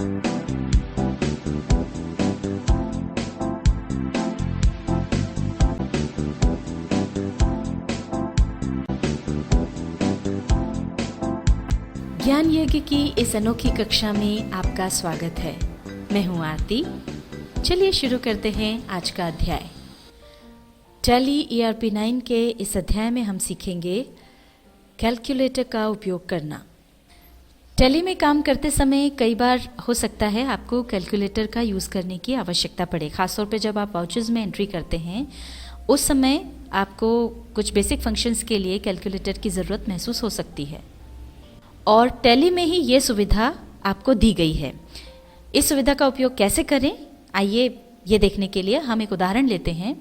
ज्ञान यज्ञ की इस अनोखी कक्षा में आपका स्वागत है। मैं हूं आरती। चलिए शुरू करते हैं आज का अध्याय। टैली ERP9 के इस अध्याय में हम सीखेंगे कैलकुलेटर का उपयोग करना। टैली में काम करते समय कई बार हो सकता है आपको कैलकुलेटर का यूज़ करने की आवश्यकता पड़े। खासतौर पे जब आप वाउचर्स में एंट्री करते हैं उस समय आपको कुछ बेसिक फंक्शंस के लिए कैलकुलेटर की ज़रूरत महसूस हो सकती है और टैली में ही ये सुविधा आपको दी गई है। इस सुविधा का उपयोग कैसे करें, आइए ये देखने के लिए हम एक उदाहरण लेते हैं।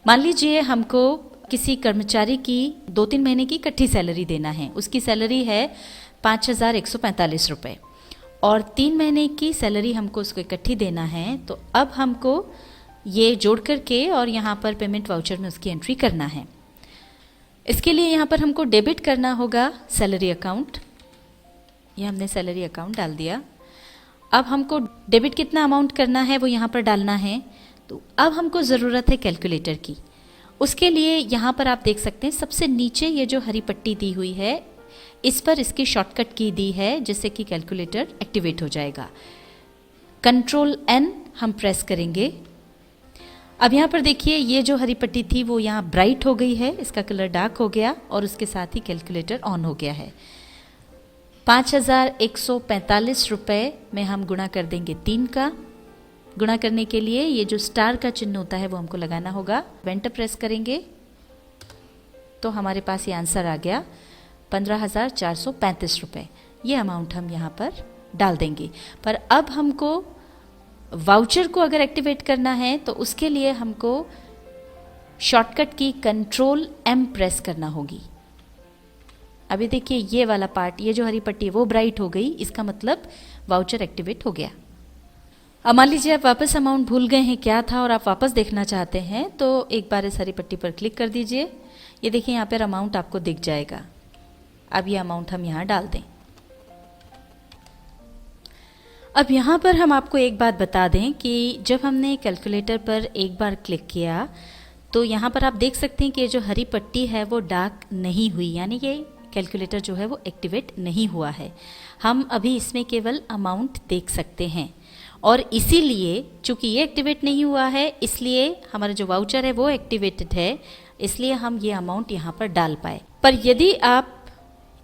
मान लीजिए हमको किसी कर्मचारी की 2-3 महीने की इकट्ठी सैलरी देना है। उसकी सैलरी है 5,145 रुपये और 3 महीने की सैलरी हमको उसको इकट्ठी देना है। तो अब हमको ये जोड़ करके और यहाँ पर पेमेंट वाउचर में उसकी एंट्री करना है। इसके लिए यहाँ पर हमको डेबिट करना होगा सैलरी अकाउंट। ये हमने सैलरी अकाउंट डाल दिया। अब हमको डेबिट कितना अमाउंट करना है वो यहाँ पर डालना है। तो अब हमको ज़रूरत है कैलकुलेटर की। उसके लिए यहाँ पर आप देख सकते हैं सबसे नीचे ये जो हरी पट्टी दी हुई है इस पर इसकी शॉर्टकट की दी है जिससे कि कैलकुलेटर एक्टिवेट हो जाएगा। Ctrl+N हम प्रेस करेंगे। अब यहाँ पर देखिए ये जो हरी पट्टी थी वो यहाँ ब्राइट हो गई है, इसका कलर डार्क हो गया और उसके साथ ही कैलकुलेटर ऑन हो गया है। 5,145 रुपये में हम गुणा कर देंगे 3 का। गुणा करने के लिए ये जो स्टार का चिन्ह होता है वो हमको लगाना होगा। एंटर प्रेस करेंगे तो हमारे पास ये आंसर आ गया 15,435 रुपये। ये अमाउंट हम यहाँ पर डाल देंगे। पर अब हमको वाउचर को अगर एक्टिवेट करना है तो उसके लिए हमको शॉर्टकट की Ctrl+M प्रेस करना होगी। अभी देखिए ये वाला पार्ट, ये जो हरी पट्टी है वो ब्राइट हो गई, इसका मतलब वाउचर एक्टिवेट हो गया। अब मान लीजिए आप वापस अमाउंट भूल गए हैं क्या था और आप वापस देखना चाहते हैं तो एक बार इस हरी पट्टी पर क्लिक कर दीजिए। ये देखिए यहाँ पर अमाउंट आपको दिख जाएगा। अब ये अमाउंट हम यहाँ डाल दें। अब यहाँ पर हम आपको एक बात बता दें कि जब हमने कैलकुलेटर पर एक बार क्लिक किया तो यहाँ पर आप देख सकते हैं कि ये जो हरी पट्टी है वो डार्क नहीं हुई, यानी ये कैलकुलेटर जो है वो एक्टिवेट नहीं हुआ है। हम अभी इसमें केवल अमाउंट देख सकते हैं और इसीलिए चूंकि ये एक्टिवेट नहीं हुआ है इसलिए हमारा जो वाउचर है वो एक्टिवेटेड है, इसलिए हम ये अमाउंट यहाँ पर डाल पाए। पर यदि आप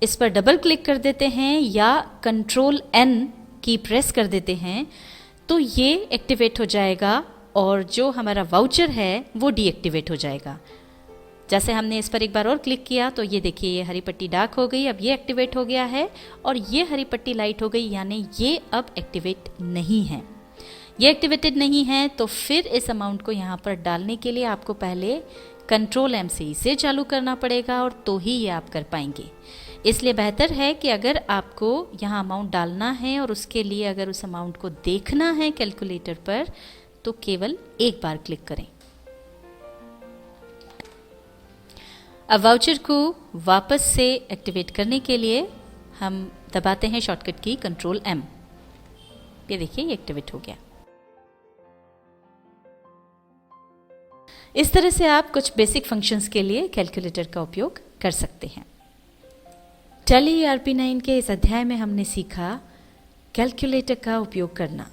इस पर डबल क्लिक कर देते हैं या Ctrl+N की प्रेस कर देते हैं तो ये एक्टिवेट हो जाएगा और जो हमारा वाउचर है वो डीएक्टिवेट हो जाएगा। जैसे हमने इस पर एक बार और क्लिक किया तो ये देखिए ये हरी पट्टी डार्क हो गई, अब ये एक्टिवेट हो गया है और ये हरी पट्टी लाइट हो गई, यानी ये अब एक्टिवेट नहीं है। ये एक्टिवेटेड नहीं है तो फिर इस अमाउंट को यहाँ पर डालने के लिए आपको पहले Ctrl+M से इसे चालू करना पड़ेगा और तो ही ये आप कर पाएंगे। इसलिए बेहतर है कि अगर आपको यहाँ अमाउंट डालना है और उसके लिए अगर उस अमाउंट को देखना है कैलकुलेटर पर तो केवल एक बार क्लिक करें। अब वाउचर को वापस से एक्टिवेट करने के लिए हम दबाते हैं शॉर्टकट की Ctrl+M। ये देखिए ये एक्टिवेट हो गया। इस तरह से आप कुछ बेसिक फंक्शंस के लिए कैलकुलेटर का उपयोग कर सकते हैं। टैली ERP9 के इस अध्याय में हमने सीखा कैलकुलेटर का उपयोग करना।